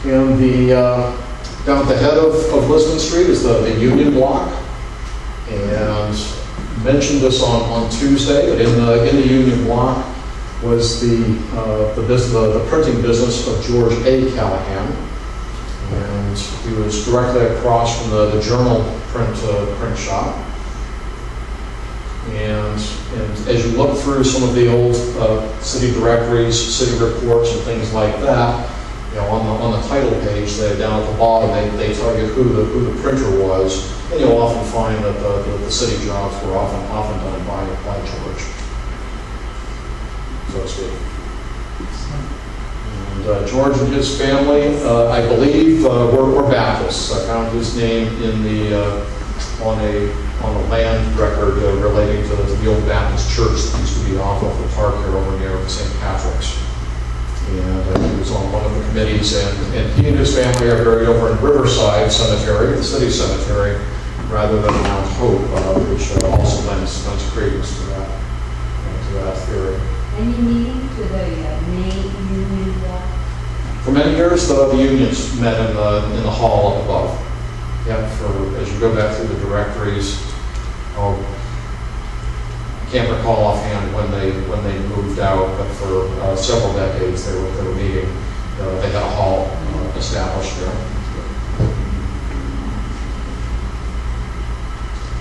And down at the head of Lisbon Street is the Union Block. And mentioned this on Tuesday, but in the Union Block was the printing business of George A. Callahan. And he was directly across from the Journal print shop. And as you look through some of the old city directories, city reports, and things like that, on the title page, down at the bottom, they tell you who the printer was, and you'll often find that the city jobs were often done by George, so to speak. And George and his family, I believe, were Baptists. I found his name in on a land record relating to the old Baptist church that used to be off of the park here over near St. Patrick's. And he was on one of the committees, and he and his family are buried over in Riverside Cemetery, the city cemetery, rather than Mount Hope, which also lends credence to that theory. Any meaning to the main Union Block? For many years, the unions met in the hall up above. Yeah, as you go back through the directories, I can't recall offhand when they moved out, but for several decades they were meeting. They had a hall established there.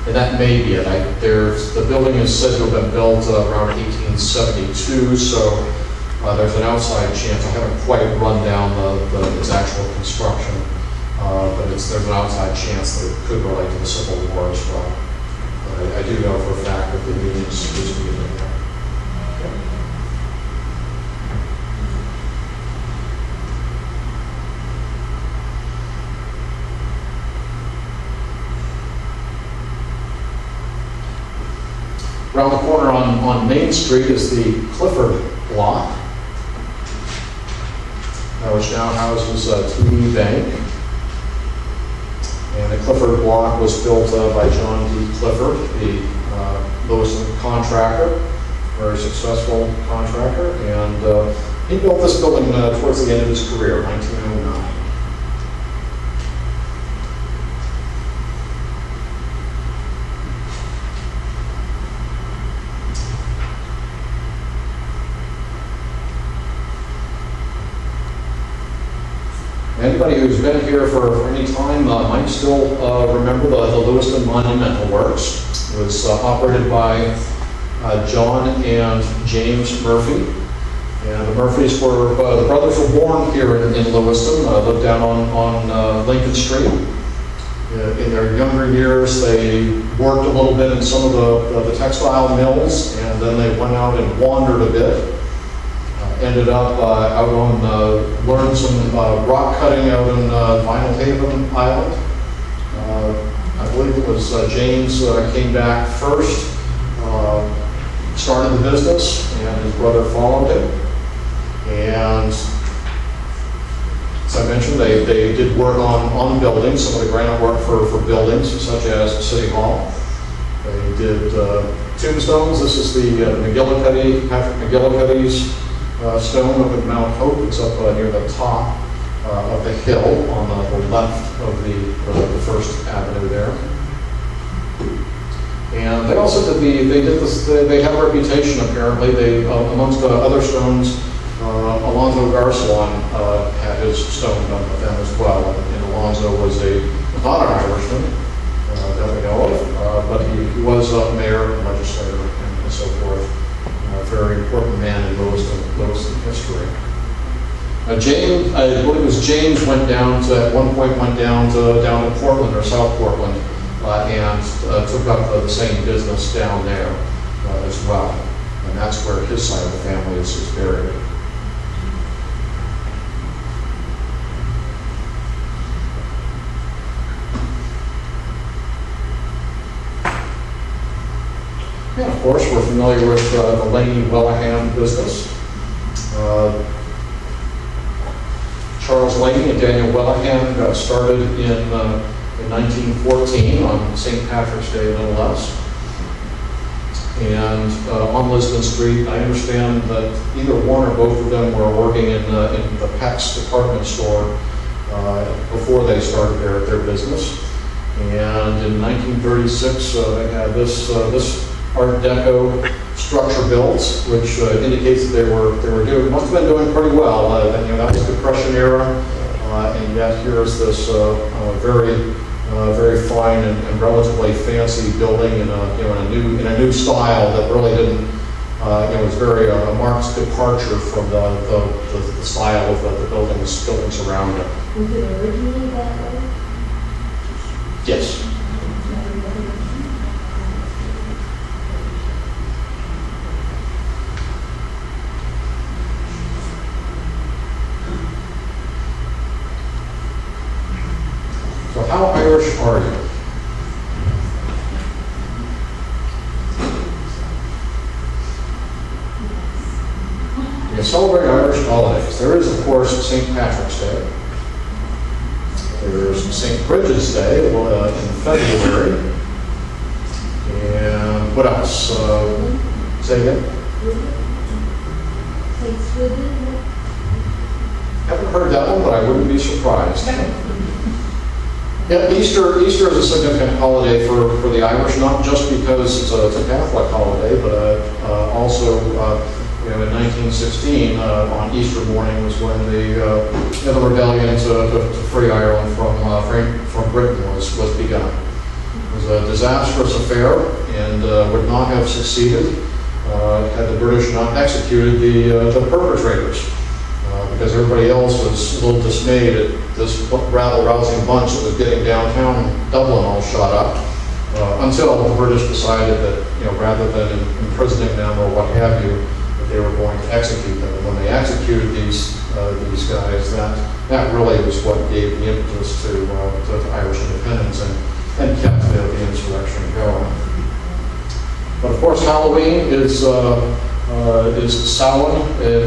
And that may be it. The building is said to have been built around 1872, so there's an outside chance. I haven't quite run down its actual construction, but there's an outside chance that it could relate to the Civil War as well. But I do know for a fact that the unions used to be in there. Around the corner on Main Street is the Clifford Block, which now houses TD Bank. And the Clifford Block was built by John D. Clifford, the Lewiston contractor, very successful contractor. And he built this building towards the end of his career, 1909. Anybody who's been here for any time might still remember the Lewiston Monumental Works. It was operated by John and James Murphy. And the Murphys the brothers were born here in Lewiston, lived down on Lincoln Street. In their younger years, they worked a little bit in some of the textile mills, and then they went out and wandered a bit. Ended up out on, learned some rock cutting out in Vinyl Haven Island. I believe it was James came back first, started the business, and his brother followed him. And as I mentioned, they did work on buildings, some of the granite work for buildings, such as City Hall. They did tombstones. This is the Patrick McGillicuddy's stone up at Mount Hope. It's up near the top of the hill on the left of the First Avenue there. And they also they have a reputation apparently. They, amongst other stones, Alonzo Garcelon had his stone done with them as well. And Alonzo was not an Irishman that we know of, but he was a mayor, legislator, and so forth. A very important man in Lewiston history. James, I believe it was James, at one point went down to Portland or South Portland, and took up the same business down there as well. And that's where his side of the family is buried. And of course, we're familiar with the Laney-Wellahan business. Charles Laney and Daniel Wellahan got started in 1914 on St. Patrick's Day, no less. And on Lisbon Street, I understand that either one or both of them were working in the Peck's department store before they started their business. And in 1936, they had this Art Deco structure built, which indicates that they were doing, must have been doing pretty well. That was the Depression era, and yet here's this very fine and relatively fancy building in a new style that really didn't. Was very a marked departure from the style of the buildings around it. Was it originally that way? Yes. So how Irish are you? You celebrate Irish holidays. There is, of course, St. Patrick's Day. There's St. Bridget's Day in February. And what else? Say again? St. Swithin? Haven't heard that one, but I wouldn't be surprised. Yeah, Easter is a significant holiday for the Irish, not just because it's a Catholic holiday, but also in 1916, on Easter morning was when the rebellion to free Ireland from Britain was begun. It was a disastrous affair and would not have succeeded had the British not executed the perpetrators. Because everybody else was a little dismayed at this rabble-rousing bunch that was getting downtown Dublin all shot up, until the British decided that, rather than imprisoning them or what have you, that they were going to execute them. And when they executed these guys, that really was what gave the impetus to Irish independence and kept the insurrection going. But of course, Halloween is Samhain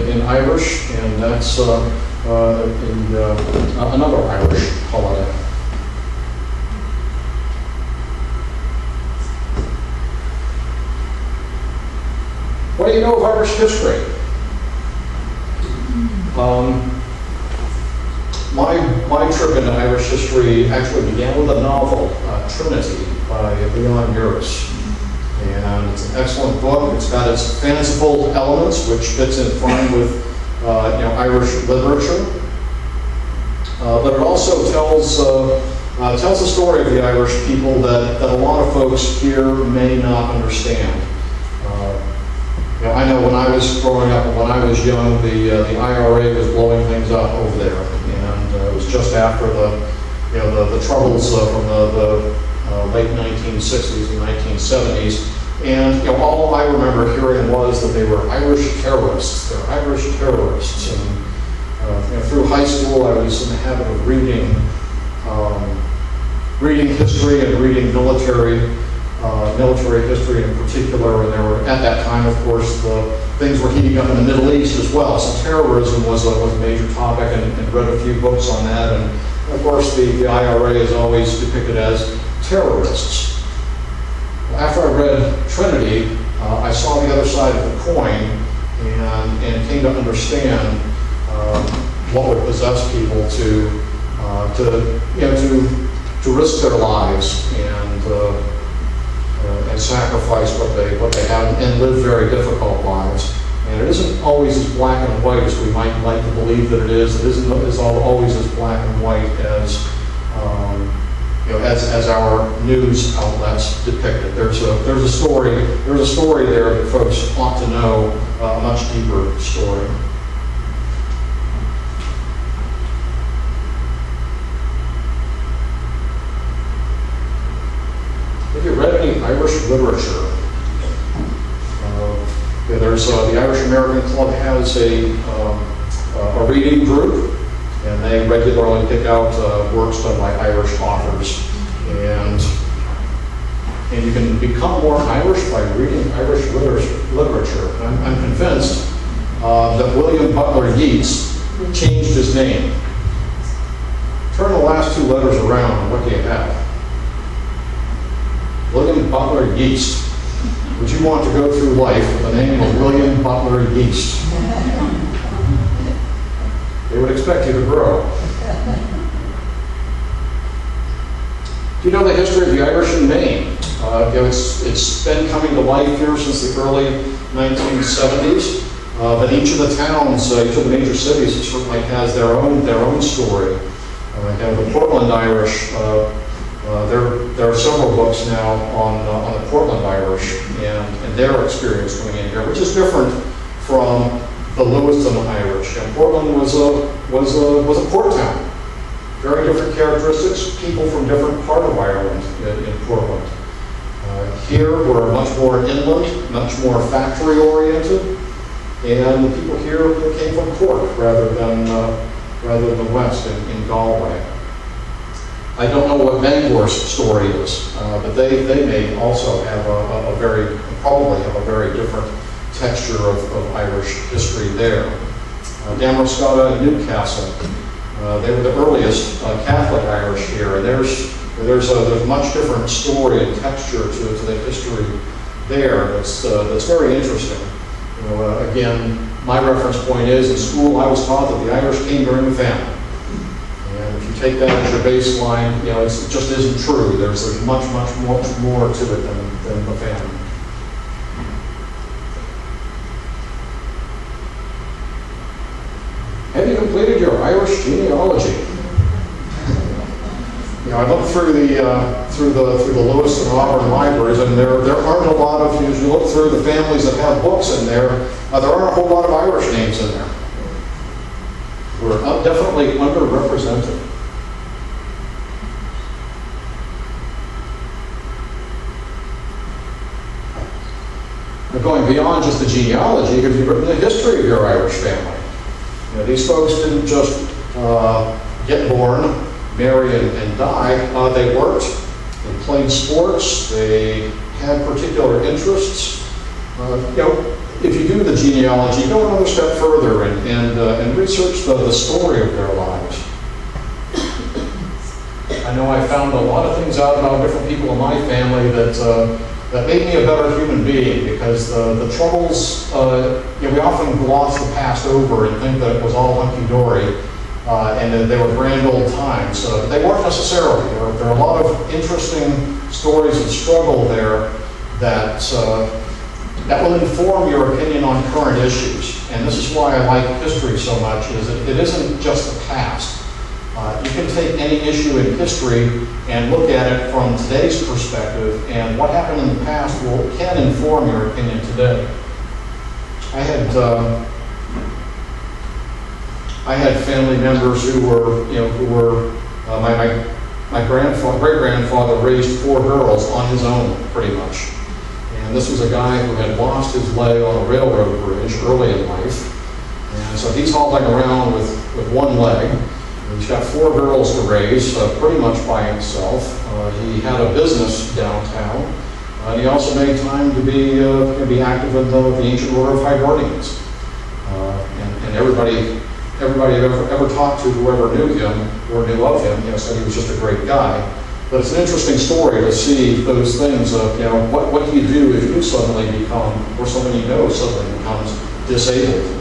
in Irish, and that's another Irish holiday. What do you know of Irish history? My trip into Irish history actually began with a novel, Trinity, by Leon Uris. And it's an excellent book. It's got its fanciful elements, which fits in fine with Irish literature. But it also tells the story of the Irish people that a lot of folks here may not understand. I know when I was growing up and when I was young, the IRA was blowing things up over there, and it was just after the troubles from the late 1960s and 1970s. And all I remember hearing was that they were Irish terrorists. They're Irish terrorists. And through high school, I was in the habit of reading history and reading military history in particular. And there were, at that time, of course, things were heating up in the Middle East as well. So terrorism was a major topic, and read a few books on that. And of course, the IRA is always depicted as terrorists. After I read Trinity, I saw the other side of the coin and came to understand what would possess people to risk their lives and sacrifice what they have and live very difficult lives. And it isn't always as black and white as we might like to believe that it is. It isn't always as black and white as as our news outlets depict it. There's a story there that folks ought to know, a much deeper story. Have you read any Irish literature? There's the Irish American Club has a reading group. And they regularly pick out works done by Irish authors. And you can become more Irish by reading Irish literature. I'm convinced that William Butler Yeats changed his name. Turn the last two letters around, and what do you have? William Butler Yeats. Would you want to go through life with the name of William Butler Yeats? They would expect you to grow. You know the history of the Irish in Maine. It's been coming to life here since the early 1970s. But each of the towns, each of the major cities certainly has their own story. The Portland Irish, there are several books now on the Portland Irish and their experience coming in here, which is different from the Lewiston Irish. And Portland was a port town. Very different characteristics, people from different part of Ireland in Portland. Here we're much more inland, much more factory oriented, and the people here came from Cork rather than the west in Galway. I don't know what Bangor's story is, but they may also have probably have a very different texture of Irish history there. Damascotta and Newcastle, they were the earliest Catholic Irish here, and there's a much different story and texture to the history there that's very interesting. Again, my reference point is in school I was taught that the Irish came during the famine. And if you take that as your baseline, it just isn't true. There's much more to it than the famine. Have you completed your Irish genealogy? I looked through the Lewis and Auburn libraries, and there aren't a lot of. As you look through the families that have books in there, there aren't a whole lot of Irish names in there. We're definitely underrepresented. Now, going beyond just the genealogy, have you written the history of your Irish family? These folks didn't just get born, marry, and die. They worked, they played sports, they had particular interests. If you do the genealogy, go another step further and research the story of their lives. I know I found a lot of things out about different people in my family that made me a better human being, because the troubles, we often gloss the past over and think that it was all hunky-dory, and that they were grand old times. But they weren't necessarily. There are a lot of interesting stories of struggle there that will inform your opinion on current issues. And this is why I like history so much, is that it isn't just the past. You can take any issue in history and look at it from today's perspective, and what happened in the past can inform your opinion today. I had family members who were my great-grandfather raised 4 girls on his own, pretty much. And this was a guy who had lost his leg on a railroad bridge early in life. And so he's hobbling around with one leg. He's got 4 girls to raise, pretty much by himself. He had a business downtown. And he also made time to be active in the ancient order of Hibernians. And everybody I've ever talked to, whoever knew him or knew of him, said he was just a great guy. But it's an interesting story to see those things of, what do you do if you suddenly become, or someone you know suddenly becomes disabled?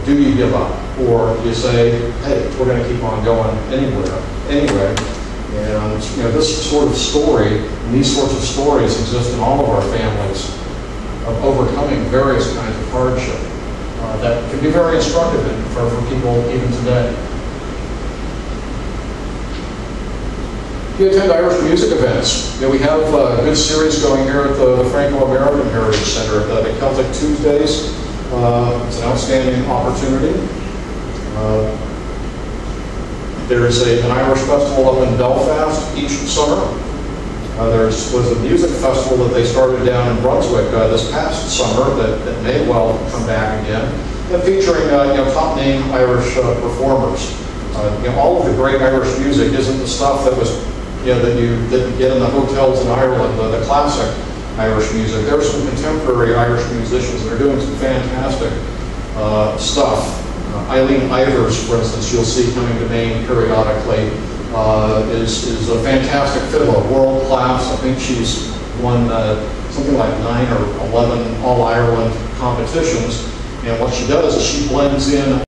Do you give up? Or do you say, hey, we're going to keep on going anyway? And this sort of story, and these sorts of stories exist in all of our families of overcoming various kinds of hardship that can be very instructive for people even today. You attend Irish music events. We have a good series going here at the Franco-American Heritage Center, the Celtic Tuesdays. It's an outstanding opportunity. There's an Irish festival up in Belfast each summer. There was a music festival that they started down in Brunswick this past summer that may well come back again, and featuring top name Irish performers. All of the great Irish music isn't the stuff that was that you get in the hotels in Ireland, the classic Irish music. There's some contemporary Irish musicians that are doing some fantastic stuff. Eileen Ivers, for instance, you'll see coming to Maine periodically, is a fantastic fiddler, world class. I think she's won something like 9 or 11 All-Ireland competitions. And what she does is she blends in